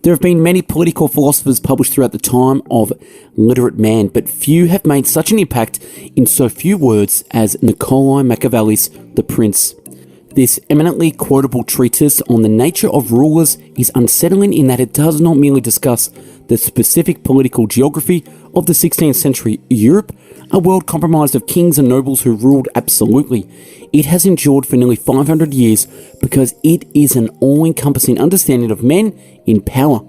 There have been many political philosophers published throughout the time of literate man, but few have made such an impact in so few words as Niccolomachiavelli's Theprince. This eminently quotable treatise on the nature of rulers is unsettling in that it does not merely discuss the specific political geography of the 16th century Europe, a world comprised of kings and nobles who ruled absolutely. It has endured for nearly 500 years because it is an all-encompassing understanding of men in power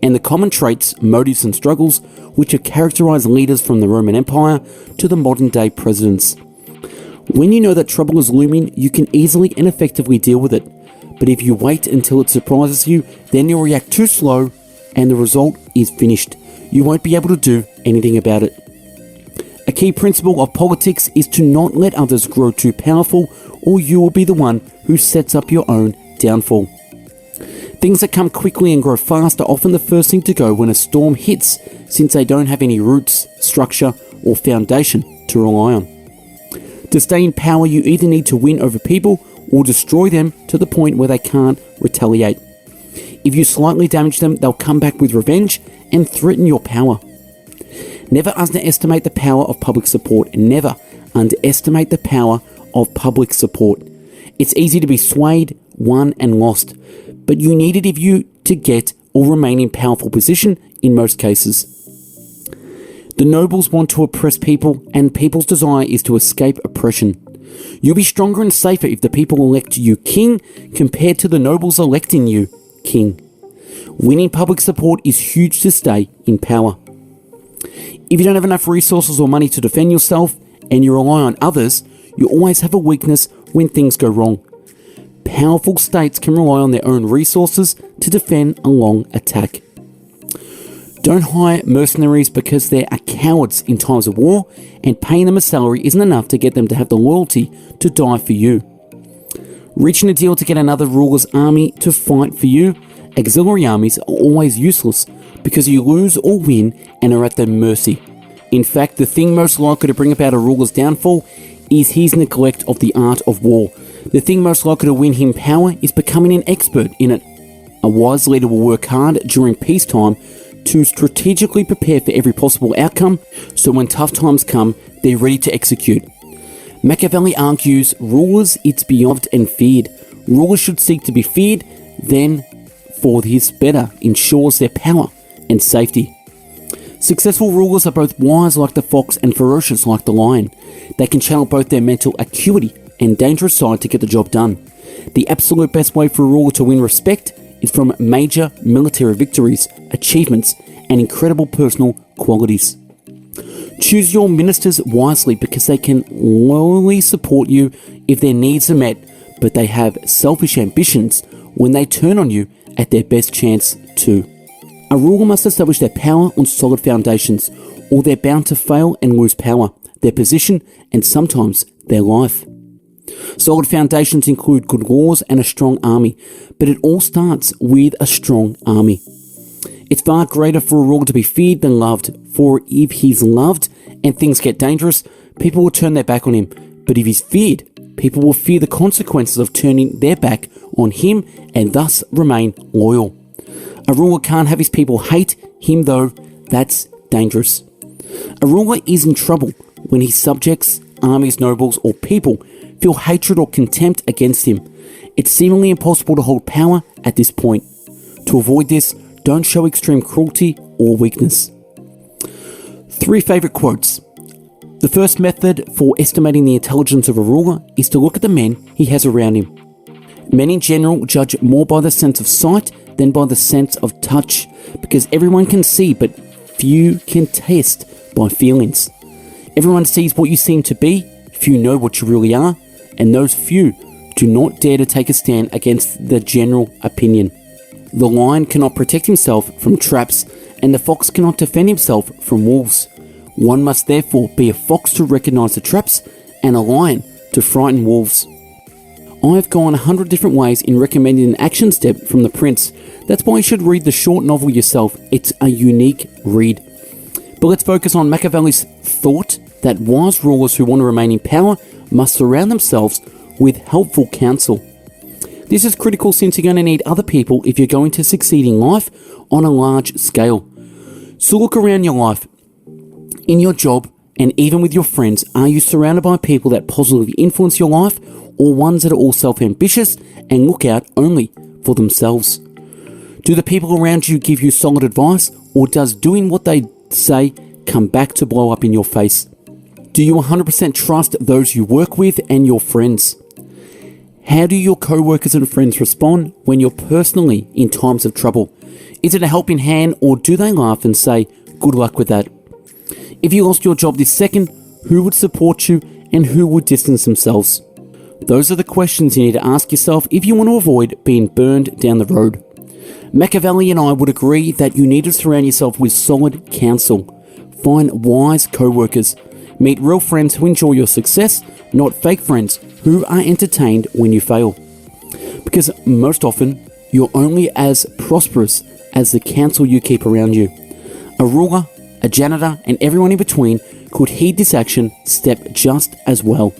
and the common traits, motives and struggles which have characterized leaders from the Roman Empire to the modern-day presidents. When you know that trouble is looming, you can easily and effectively deal with it. But if you wait until it surprises you, then you'll react too slow and the result is finished. You won't be able to do anything about it. A key principle of politics is to not let others grow too powerful, or you will be the one who sets up your own downfall. Things that come quickly and grow fast are often the first thing to go when a storm hits, since they don't have any roots, structure, or foundation to rely on. To stay in power, you either need to win over people or destroy them to the point where they can't retaliate. If you slightly damage them, they'll come back with revenge and threaten your power. Never underestimate the power of public support. Never underestimate the power of public support. It's easy to be swayed, won and lost, but you need it if you to get or remain in powerful position in most cases. The nobles want to oppress people, and people's desire is to escape oppression. You'll be stronger and safer if the people elect you king compared to the nobles electing you king. Winning public support is huge to stay in power. If you don't have enough resources or money to defend yourself and you rely on others, you always have a weakness when things go wrong. Powerful states can rely on their own resources to defend a long attack. Don't hire mercenaries because they are cowards in times of war, and paying them a salary isn't enough to get them to have the loyalty to die for you. Reaching a deal to get another ruler's army to fight for you, auxiliary armies are always useless because you lose or win and are at their mercy. In fact, the thing most likely to bring about a ruler's downfall is his neglect of the art of war. The thing most likely to win him power is becoming an expert in it. A wise leader will work hard during peacetime to strategically prepare for every possible outcome, so when tough times come, they're ready to execute. Machiavelli argues, rulers it's beloved and feared. Rulers should seek to be feared, then for this better ensures their power and safety. Successful rulers are both wise like the fox and ferocious like the lion. They can channel both their mental acuity and dangerous side to get the job done. The absolute best way for a ruler to win respect is from major military victories, achievements, and incredible personal qualities. Choose your ministers wisely because they can loyally support you if their needs are met, but they have selfish ambitions when they turn on you at their best chance to. A ruler must establish their power on solid foundations, or they're bound to fail and lose power, their position, and sometimes their life. Solid foundations include good laws and a strong army, but it all starts with a strong army. It's far greater for a ruler to be feared than loved, for if he's loved and things get dangerous, people will turn their back on him. But if he's feared, people will fear the consequences of turning their back on him and thus remain loyal. A ruler can't have his people hate him though, that's dangerous. A ruler is in trouble when his subjects, armies, nobles, or people feel hatred or contempt against him. It's seemingly impossible to hold power at this point. To avoid this, don't show extreme cruelty or weakness. 3 favorite quotes. The first method for estimating the intelligence of a ruler is to look at the men he has around him. Men in general judge more by the sense of sight than by the sense of touch, because everyone can see but few can taste by feelings. Everyone sees what you seem to be, few know what you really are, and those few do not dare to take a stand against the general opinion. The lion cannot protect himself from traps, and the fox cannot defend himself from wolves. One must therefore be a fox to recognize the traps, and a lion to frighten wolves. I've gone 100 different ways in recommending an action step from Theprince. That's why you should read the short novel yourself. It's a unique read. But let's focus on Machiavelli's thought that wise rulers who want to remain in power must surround themselves with helpful counsel. This is critical since you're going to need other people if you're going to succeed in life on a large scale. So look around your life. In your job, and even with your friends, are you surrounded by people that positively influence your life, or ones that are all self-ambitious and look out only for themselves? Do the people around you give you solid advice, or does doing what they say come back to blow up in your face? Do you 100% trust those you work with and your friends? How do your co-workers and friends respond when you're personally in times of trouble? Is it a helping hand, or do they laugh and say, good luck with that? If you lost your job this second, who would support you and who would distance themselves? Those are the questions you need to ask yourself if you want to avoid being burned down the road. Machiavelli and I would agree that you need to surround yourself with solid counsel. Find wise co-workers. Meet real friends who enjoy your success, not fake friends who are entertained when you fail. Because most often, you're only as prosperous as the counsel you keep around you. A ruler, a janitor, and everyone in between could heed this action step just as well.